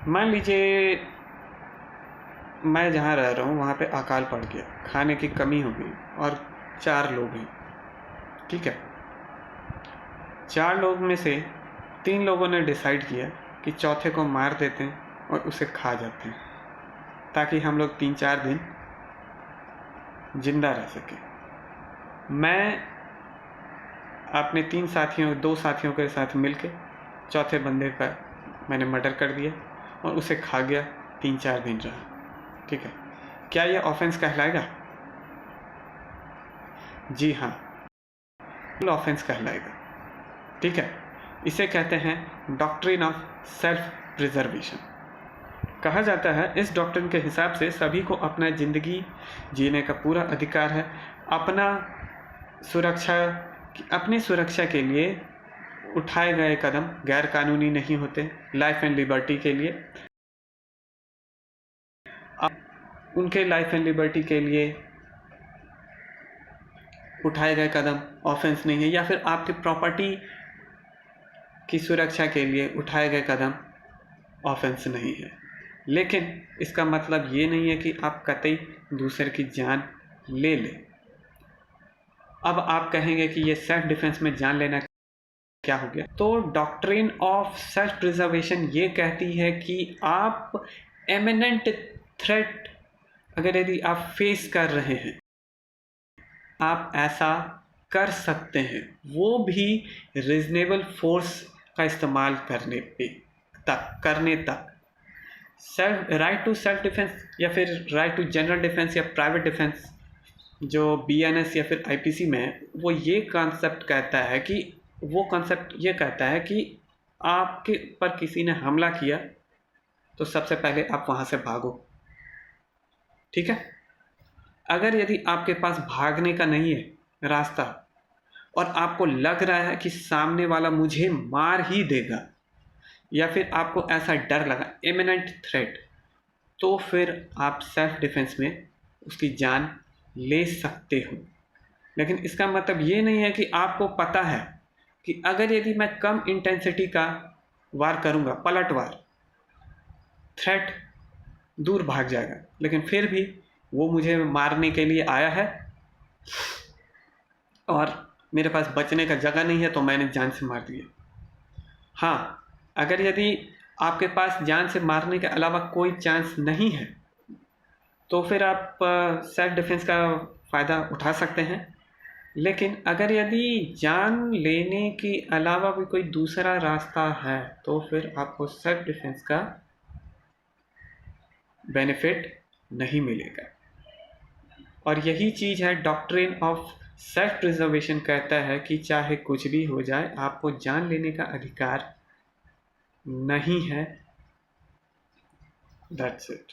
मान लीजिए मैं जहाँ रह रहा हूँ वहाँ पे अकाल पड़ गया, खाने की कमी हो गई और 4 लोग हैं, ठीक है। 4 लोग में से 3 लोगों ने डिसाइड किया कि चौथे को मार देते हैं और उसे खा जाते हैं, ताकि हम लोग 3-4 दिन जिंदा रह सकें। मैं अपने 2 साथियों के साथ मिलके चौथे बंदे का मैंने मर्डर कर दिया और उसे खा गया, 3-4 दिन रहा, ठीक है। क्या यह ऑफेंस कहलाएगा? जी हाँ, ऑफेंस कहलाएगा, ठीक है। इसे कहते हैं डॉक्ट्रिन ऑफ सेल्फ प्रिजर्वेशन। कहा जाता है इस डॉक्ट्रिन के हिसाब से सभी को अपना ज़िंदगी जीने का पूरा अधिकार है। अपनी सुरक्षा के लिए उठाए गए कदम गैर कानूनी नहीं होते। लाइफ एंड लिबर्टी के लिए उनके लाइफ एंड लिबर्टी के लिए उठाए गए कदम ऑफेंस नहीं है, या फिर आपकी प्रॉपर्टी की सुरक्षा के लिए उठाए गए कदम ऑफेंस नहीं है। लेकिन इसका मतलब ये नहीं है कि आप कतई दूसरे की जान ले लें। अब आप कहेंगे कि ये सेल्फ डिफेंस में जान लेना क्या हो गया? तो डॉक्ट्रिन ऑफ सेल्फ प्रिजर्वेशन ये कहती है कि आप एमिनेंट थ्रेट अगर यदि आप फेस कर रहे हैं, आप ऐसा कर सकते हैं, वो भी रीजनेबल फोर्स का इस्तेमाल करने तक। राइट टू सेल्फ डिफेंस या फिर राइट टू जनरल डिफेंस या प्राइवेट डिफेंस जो BNS या फिर IPC में है, वो ये कॉन्सेप्ट कहता है कि आपके पर किसी ने हमला किया तो सबसे पहले आप वहाँ से भागो, ठीक है। अगर यदि आपके पास भागने का नहीं है रास्ता और आपको लग रहा है कि सामने वाला मुझे मार ही देगा, या फिर आपको ऐसा डर लगा, इमिनेंट थ्रेट, तो फिर आप सेल्फ डिफेंस में उसकी जान ले सकते हो। लेकिन इसका मतलब ये नहीं है कि आपको पता है कि अगर यदि मैं कम इंटेंसिटी का वार करूंगा, पलटवार, थ्रेट दूर भाग जाएगा, लेकिन फिर भी वो मुझे मारने के लिए आया है और मेरे पास बचने का जगह नहीं है, तो मैंने जान से मार दिया। हाँ, अगर यदि आपके पास जान से मारने के अलावा कोई चांस नहीं है तो फिर आप सेल्फ डिफेंस का फ़ायदा उठा सकते हैं। लेकिन अगर यदि जान लेने के अलावा भी कोई दूसरा रास्ता है तो फिर आपको सेल्फ डिफेंस का बेनिफिट नहीं मिलेगा। और यही चीज़ है डॉक्ट्रिन ऑफ सेल्फ प्रिजर्वेशन कहता है कि चाहे कुछ भी हो जाए, आपको जान लेने का अधिकार नहीं है। That's it.